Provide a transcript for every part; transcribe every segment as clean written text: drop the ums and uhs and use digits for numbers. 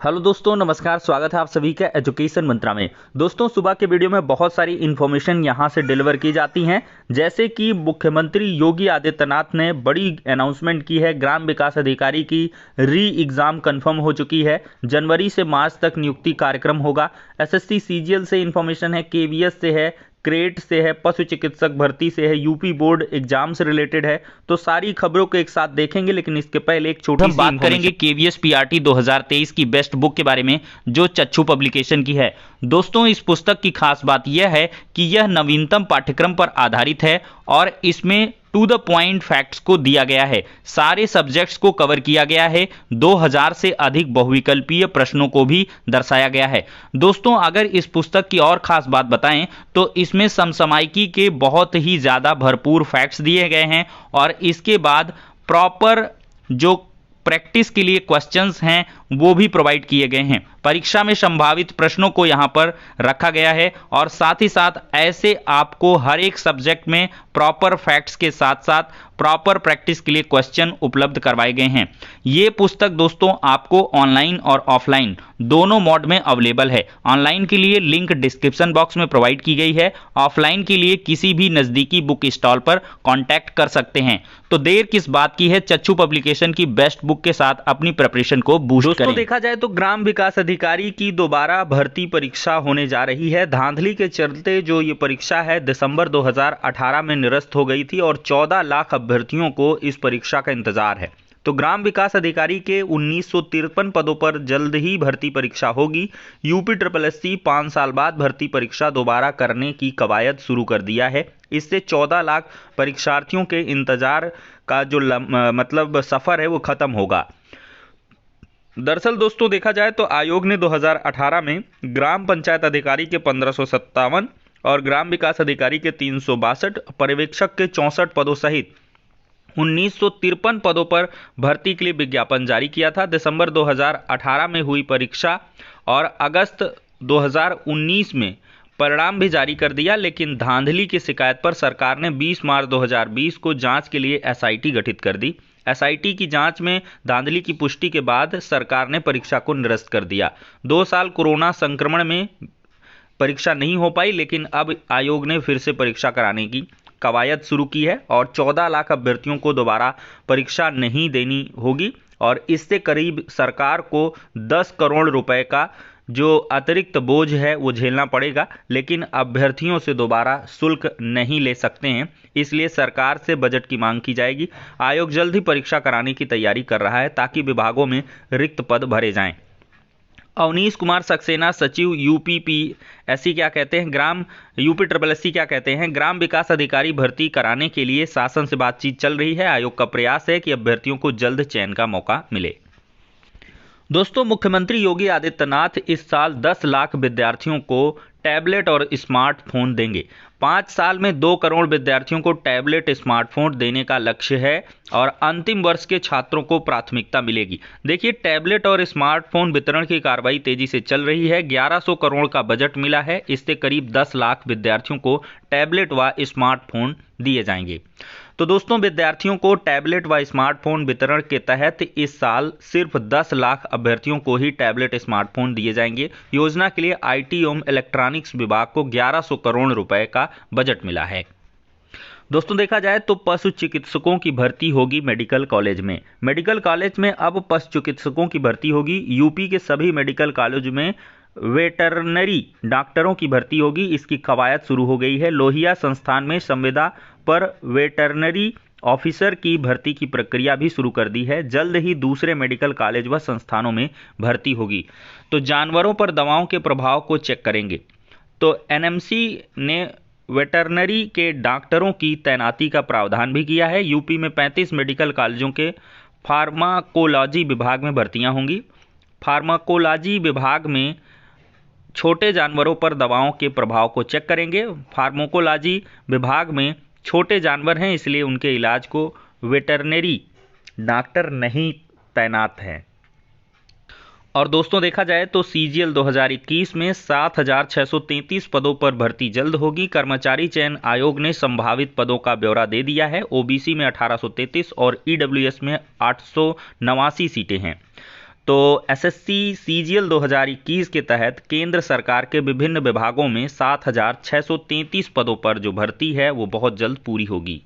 Hello दोस्तों, नमस्कार। स्वागत है आप सभी का एजुकेशन मंत्रा में। दोस्तों, सुबह के वीडियो में बहुत सारी इन्फॉर्मेशन यहां से डिलीवर की जाती हैं, जैसे कि मुख्यमंत्री योगी आदित्यनाथ ने बड़ी अनाउंसमेंट की है। ग्राम विकास अधिकारी की री एग्जाम कंफर्म हो चुकी है। जनवरी से मार्च तक नियुक्ति कार्यक्रम होगा। एसएससी सीजीएल से इन्फॉर्मेशन है, केवीएस से है, क्रेट से है, पशु चिकित्सक भर्ती से है, यूपी बोर्ड एग्जाम से रिलेटेड है। तो सारी खबरों को एक साथ देखेंगे, लेकिन इसके पहले एक छोटी सी बात करेंगे केवीएस पीआरटी 2023 की बेस्ट बुक के बारे में, जो चच्चू पब्लिकेशन की है। दोस्तों, इस पुस्तक की खास बात यह है कि यह नवीनतम पाठ्यक्रम पर आधारित है और इसमें टू द पॉइंट फैक्ट्स को दिया गया है। सारे सब्जेक्ट्स को कवर किया गया है। 2000 से अधिक बहुविकल्पीय प्रश्नों को भी दर्शाया गया है। दोस्तों, अगर इस पुस्तक की और खास बात बताएं तो इसमें समसामयिकी के बहुत ही ज़्यादा भरपूर फैक्ट्स दिए गए हैं और इसके बाद प्रॉपर जो प्रैक्टिस के लिए क्वेश्चंस हैं वो भी प्रोवाइड किए गए हैं। परीक्षा में संभावित प्रश्नों को यहां पर रखा गया है और साथ ही साथ ऐसे आपको हर एक सब्जेक्ट में प्रॉपर फैक्ट्स के साथ साथ प्रॉपर प्रैक्टिस के लिए क्वेश्चन उपलब्ध करवाए गए हैं। ये पुस्तक दोस्तों आपको ऑनलाइन और ऑफलाइन दोनों मोड में अवेलेबल है। ऑनलाइन के लिए लिंक डिस्क्रिप्शन बॉक्स में प्रोवाइड की गई है। ऑफलाइन के लिए किसी भी नज़दीकी बुक स्टॉल पर कॉन्टैक्ट कर सकते हैं। तो देर किस बात की है, चच्चू पब्लिकेशन की बेस्ट बुक के साथ अपनी प्रिपरेशन को बूस्ट करें। देखा जाए तो ग्राम विकास अधिकारी की दोबारा भर्ती परीक्षा होने जा रही है। धांधली के चलते जो ये परीक्षा है दिसंबर 2018 में निरस्त हो गई थी और 14 लाख अभ्यर्थियों को इस परीक्षा का इंतजार है। तो ग्राम विकास अधिकारी के 1953 पदों पर जल्द ही भर्ती परीक्षा होगी। यूपी SSSC 5 साल बाद भर्ती परीक्षा दोबारा करने की कवायद शुरू कर दिया है। इससे 14 लाख परीक्षार्थियों के इंतजार का जो सफर है वो खत्म होगा। दरअसल दोस्तों, देखा जाए तो आयोग ने 2018 में ग्राम पंचायत अधिकारी के 1557 और ग्राम विकास अधिकारी के 362, पर्यवेक्षक के 64 पदों सहित 1953 पदों पर भर्ती के लिए विज्ञापन जारी किया था। दिसंबर 2018 में हुई परीक्षा और अगस्त 2019 में परिणाम भी जारी कर दिया, लेकिन धांधली की शिकायत पर सरकार ने 20 मार्च 2020 को जांच के लिए एसआईटी गठित कर दी। एसआईटी की जांच में धांधली की पुष्टि के बाद सरकार ने परीक्षा को निरस्त कर दिया। 2 साल कोरोना संक्रमण में परीक्षा नहीं हो पाई, लेकिन अब आयोग ने फिर से परीक्षा कराने की कवायद शुरू की है और 14 लाख अभ्यर्थियों को दोबारा परीक्षा नहीं देनी होगी और इससे करीब सरकार को 10 करोड़ रुपए का जो अतिरिक्त बोझ है वो झेलना पड़ेगा, लेकिन अभ्यर्थियों से दोबारा शुल्क नहीं ले सकते हैं। इसलिए सरकार से बजट की मांग की जाएगी। आयोग जल्द ही परीक्षा कराने की तैयारी कर रहा है ताकि विभागों में रिक्त पद भरे जाएं। अवनीश कुमार सक्सेना, सचिव यूपीपीएससी क्या कहते हैं, यूपी SSSC क्या कहते हैं। ग्राम विकास अधिकारी भर्ती कराने के लिए शासन से बातचीत चल रही है। आयोग का प्रयास है कि अभ्यर्थियों को जल्द चयन का मौका मिले। दोस्तों, मुख्यमंत्री योगी आदित्यनाथ इस साल 10 लाख विद्यार्थियों को टैबलेट और स्मार्टफोन देंगे। 5 साल में 2 करोड़ विद्यार्थियों को टैबलेट स्मार्टफोन देने का लक्ष्य है और अंतिम वर्ष के छात्रों को प्राथमिकता मिलेगी। देखिए, टैबलेट और स्मार्टफोन वितरण की कार्रवाई तेजी से चल रही है। 1100 करोड़ का बजट मिला है। इससे करीब 10 लाख विद्यार्थियों को टैबलेट व स्मार्टफोन दिए जाएंगे। तो दोस्तों, विद्यार्थियों को टैबलेट व स्मार्टफोन वितरण के तहत इस साल सिर्फ 10 लाख अभ्यर्थियों को ही टैबलेट स्मार्टफोन दिए जाएंगे। योजना के लिए आईटी एवं इलेक्ट्रॉनिक्स विभाग को 1100 करोड़ रुपए का बजट मिला है। दोस्तों, देखा जाए तो पशु चिकित्सकों की भर्ती होगी मेडिकल कॉलेज में। मेडिकल कॉलेज में अब पशु चिकित्सकों की भर्ती होगी। यूपी के सभी मेडिकल कॉलेज में वेटरनरी डॉक्टरों की भर्ती होगी। इसकी कवायद शुरू हो गई है। लोहिया संस्थान में संविदा पर वेटरनरी ऑफिसर की भर्ती की प्रक्रिया भी शुरू कर दी है। जल्द ही दूसरे मेडिकल कॉलेज व संस्थानों में भर्ती होगी। तो जानवरों पर दवाओं के प्रभाव को चेक करेंगे। तो एनएमसी ने वेटरनरी के डॉक्टरों की तैनाती का प्रावधान भी किया है। यूपी में 35 मेडिकल कॉलेजों के फार्माकोलॉजी विभाग में भर्तियां होंगी। फार्माकोलॉजी विभाग में छोटे जानवरों पर दवाओं के प्रभाव को चेक करेंगे। फार्माकोलॉजी विभाग में छोटे जानवर हैं, इसलिए उनके इलाज को वेटरनरी डॉक्टर नहीं तैनात हैं। और दोस्तों, देखा जाए तो सीजीएल 2021 में 7633 पदों पर भर्ती जल्द होगी। कर्मचारी चयन आयोग ने संभावित पदों का ब्यौरा दे दिया है। ओबीसी में 1833 और ईडब्ल्यूएस में 889 सीटें हैं। तो एसएससी सीजीएल 2021 के तहत केंद्र सरकार के विभिन्न विभागों में 7,633 पदों पर जो भर्ती है वो बहुत जल्द पूरी होगी।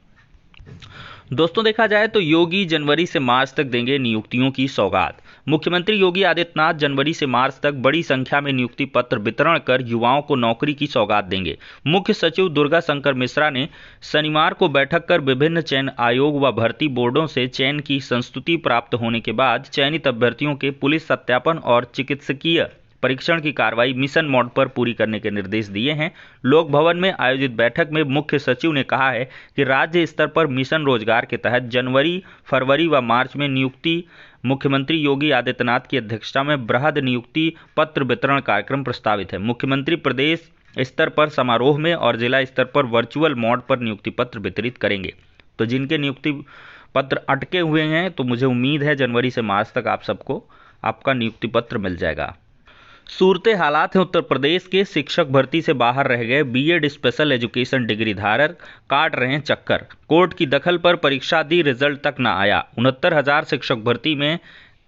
दोस्तों देखा जाए तो योगी जनवरी से मार्च तक देंगे नियुक्तियों की सौगात। मुख्यमंत्री योगी आदित्यनाथ जनवरी से मार्च तक बड़ी संख्या में नियुक्ति पत्र वितरण कर युवाओं को नौकरी की सौगात देंगे। मुख्य सचिव दुर्गा शंकर मिश्रा ने शनिवार को बैठक कर विभिन्न चयन आयोग व भर्ती बोर्डों से चयन की संस्तुति प्राप्त होने के बाद चयनित अभ्यर्थियों के पुलिस सत्यापन और चिकित्सकीय परीक्षण की कार्रवाई मिशन मोड पर पूरी करने के निर्देश दिए हैं। लोक भवन में आयोजित बैठक में मुख्य सचिव ने कहा है कि राज्य स्तर पर मिशन रोजगार के तहत जनवरी, फरवरी व मार्च में नियुक्ति मुख्यमंत्री योगी आदित्यनाथ की अध्यक्षता में बृहद नियुक्ति पत्र वितरण कार्यक्रम प्रस्तावित है। मुख्यमंत्री प्रदेश स्तर पर समारोह में और जिला स्तर पर वर्चुअल मोड पर नियुक्ति पत्र वितरित करेंगे। तो जिनके नियुक्ति पत्र अटके हुए हैं तो मुझे उम्मीद है जनवरी से मार्च तक आप सबको आपका नियुक्ति पत्र मिल जाएगा। सूरते हालात है उत्तर प्रदेश के शिक्षक भर्ती से बाहर रह गए बीएड स्पेशल एजुकेशन डिग्री धारक काट रहे हैं चक्कर। कोर्ट की दखल पर परीक्षा दी, रिजल्ट तक न आया। 69,000 शिक्षक भर्ती में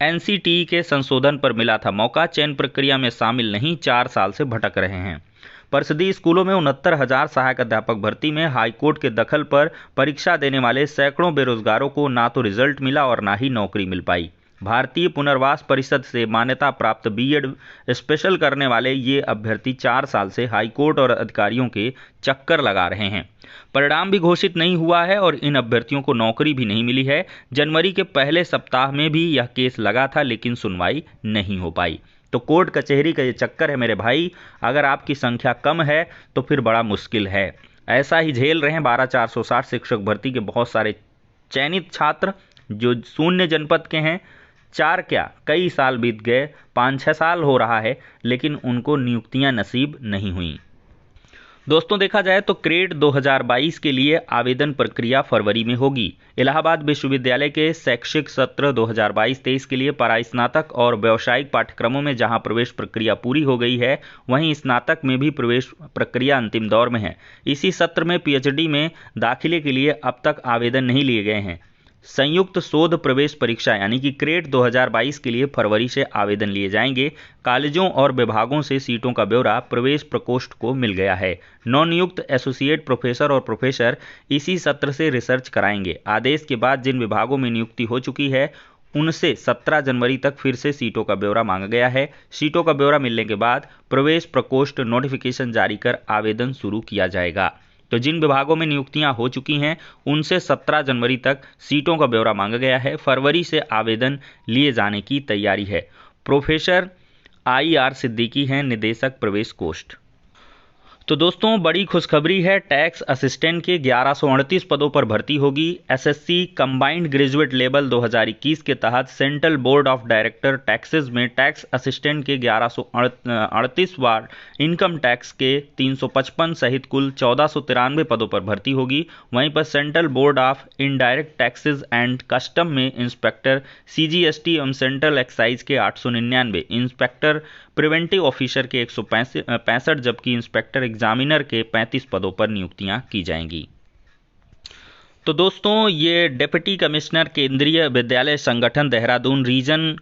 एनसीटीई के संशोधन पर मिला था मौका, चयन प्रक्रिया में शामिल नहीं, 4 साल से भटक रहे हैं। परिषदीय स्कूलों में 69,000 सहायक अध्यापक भर्ती में हाईकोर्ट के दखल पर परीक्षा देने वाले सैकड़ों बेरोजगारों को ना तो रिजल्ट मिला और ना ही नौकरी मिल पाई। भारतीय पुनर्वास परिषद से मान्यता प्राप्त बीएड स्पेशल करने वाले ये अभ्यर्थी 4 साल से हाईकोर्ट और अधिकारियों के चक्कर लगा रहे हैं। परिणाम भी घोषित नहीं हुआ है और इन अभ्यर्थियों को नौकरी भी नहीं मिली है। जनवरी के पहले सप्ताह में भी यह केस लगा था लेकिन सुनवाई नहीं हो पाई। तो कोर्ट कचहरी का ये चक्कर है मेरे भाई। अगर आपकी संख्या कम है तो फिर बड़ा मुश्किल है। ऐसा ही झेल रहे हैं 12,460 शिक्षक भर्ती के बहुत सारे चयनित छात्र जो शून्य जनपद के हैं। 4 क्या कई साल बीत गए, 5-6 साल हो रहा है लेकिन उनको नियुक्तियां नसीब नहीं हुई। दोस्तों देखा जाए तो क्रेट 2022 के लिए आवेदन प्रक्रिया फरवरी में होगी। इलाहाबाद विश्वविद्यालय के शैक्षिक सत्र 2022-23 के लिए परास्नातक और व्यावसायिक पाठ्यक्रमों में जहां प्रवेश प्रक्रिया पूरी हो गई है, वहीं स्नातक में भी प्रवेश प्रक्रिया अंतिम दौर में है। इसी सत्र में पीएचडी में दाखिले के लिए अब तक आवेदन नहीं लिए गए हैं। संयुक्त शोध प्रवेश परीक्षा यानी कि क्रेट 2022 के लिए फरवरी से आवेदन लिए जाएंगे। कॉलेजों और विभागों से सीटों का ब्यौरा प्रवेश प्रकोष्ठ को मिल गया है। नवनियुक्त एसोसिएट प्रोफेसर और प्रोफेसर इसी सत्र से रिसर्च कराएंगे। आदेश के बाद जिन विभागों में नियुक्ति हो चुकी है उनसे 17 जनवरी तक फिर से सीटों का ब्यौरा मांगा गया है। सीटों का ब्यौरा मिलने के बाद प्रवेश प्रकोष्ठ नोटिफिकेशन जारी कर आवेदन शुरू किया जाएगा। तो जिन विभागों में नियुक्तियां हो चुकी हैं उनसे 17 जनवरी तक सीटों का ब्यौरा मांगा गया है। फरवरी से आवेदन लिए जाने की तैयारी है। प्रोफेसर IR सिद्दीकी हैं निदेशक प्रवेश कोष्ठ। तो दोस्तों बड़ी खुशखबरी है, टैक्स असिस्टेंट के 1138 पदों पर भर्ती होगी। एसएससी कंबाइंड ग्रेजुएट लेवल 2021 के तहत central board of director taxes में टैक्स असिस्टेंट के 1138 व इनकम टैक्स के 355 सहित कुल 1493 पदों पर भर्ती होगी। वहीं पर central board of indirect taxes and custom में इंस्पेक्टर CGST एवं सेंट्रल एक्साइज के 899, इंस्पेक्टर प्रिवेंटिव ऑफिसर के 165 जबकि इंस्पेक्टर एग्जामिनर के 35 पदों पर नियुक्तियां की जाएंगी। तो दोस्तों ये डिप्टी कमिश्नर केंद्रीय विद्यालय संगठन देहरादून रीजन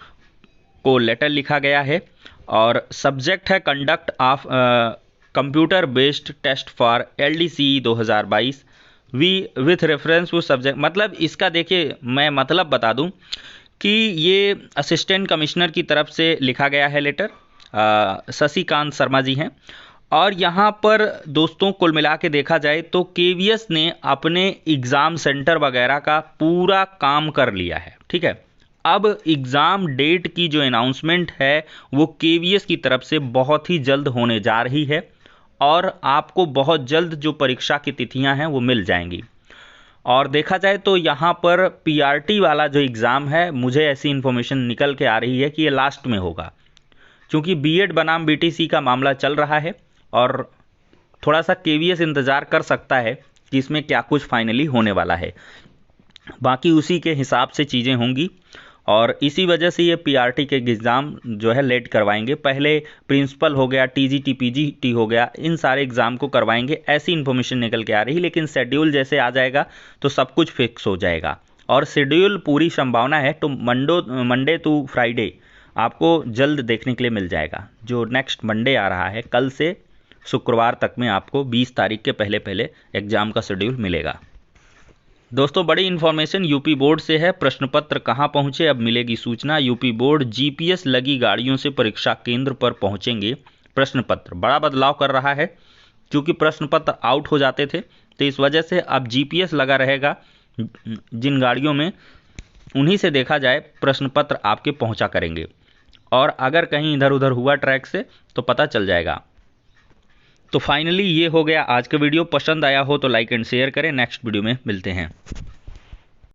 को लेटर लिखा गया है और सब्जेक्ट है conduct of computer based test for LDCE 2022 with reference to subject. मतलब इसका देखिए मैं मतलब बता दूं कि ये असिस्टेंट कमिश्नर की तरफ से लिखा गया है लेटर। शशिकांत शर्मा जी हैं और यहाँ पर दोस्तों कुल मिला के देखा जाए तो KVS ने अपने एग्ज़ाम सेंटर वगैरह का पूरा काम कर लिया है। ठीक है, अब एग्ज़ाम डेट की जो अनाउंसमेंट है वो KVS की तरफ से बहुत ही जल्द होने जा रही है और आपको बहुत जल्द जो परीक्षा की तिथियां हैं वो मिल जाएंगी। और देखा जाए तो यहाँ पर PRT वाला जो एग्ज़ाम है, मुझे ऐसी इन्फॉर्मेशन निकल के आ रही है कि ये लास्ट में होगा, क्योंकि B.Ed बनाम BTC का मामला चल रहा है और थोड़ा सा KVS इंतज़ार कर सकता है कि इसमें क्या कुछ फाइनली होने वाला है। बाकी उसी के हिसाब से चीज़ें होंगी और इसी वजह से ये PRT के एग्ज़ाम जो है लेट करवाएंगे। पहले प्रिंसिपल हो गया, TGT PGT हो गया, इन सारे एग्ज़ाम को करवाएंगे, ऐसी इन्फॉर्मेशन निकल के आ रही है। लेकिन शेड्यूल जैसे आ जाएगा तो सब कुछ फिक्स हो जाएगा और शेड्यूल पूरी संभावना है तो मंडे टू फ्राइडे आपको जल्द देखने के लिए मिल जाएगा। जो नेक्स्ट मंडे आ रहा है, कल से शुक्रवार तक में आपको 20 तारीख के पहले पहले एग्जाम का शेड्यूल मिलेगा। दोस्तों बड़ी इन्फॉर्मेशन यूपी बोर्ड से है। प्रश्न पत्र कहां पहुंचे, अब मिलेगी सूचना। यूपी बोर्ड जीपीएस लगी गाड़ियों से परीक्षा केंद्र पर पहुंचेंगे प्रश्न पत्र। बड़ा बदलाव कर रहा है, क्योंकि प्रश्न पत्र आउट हो जाते थे, तो इस वजह से अब जीपीएस लगा रहेगा जिन गाड़ियों में, उन्हीं से देखा जाए प्रश्न पत्र आपके पहुंचा करेंगे। और अगर कहीं इधर उधर हुआ ट्रैक से तो पता चल जाएगा। तो फाइनली ये हो गया आज का वीडियो। पसंद आया हो तो लाइक एंड शेयर करें। नेक्स्ट वीडियो में मिलते हैं।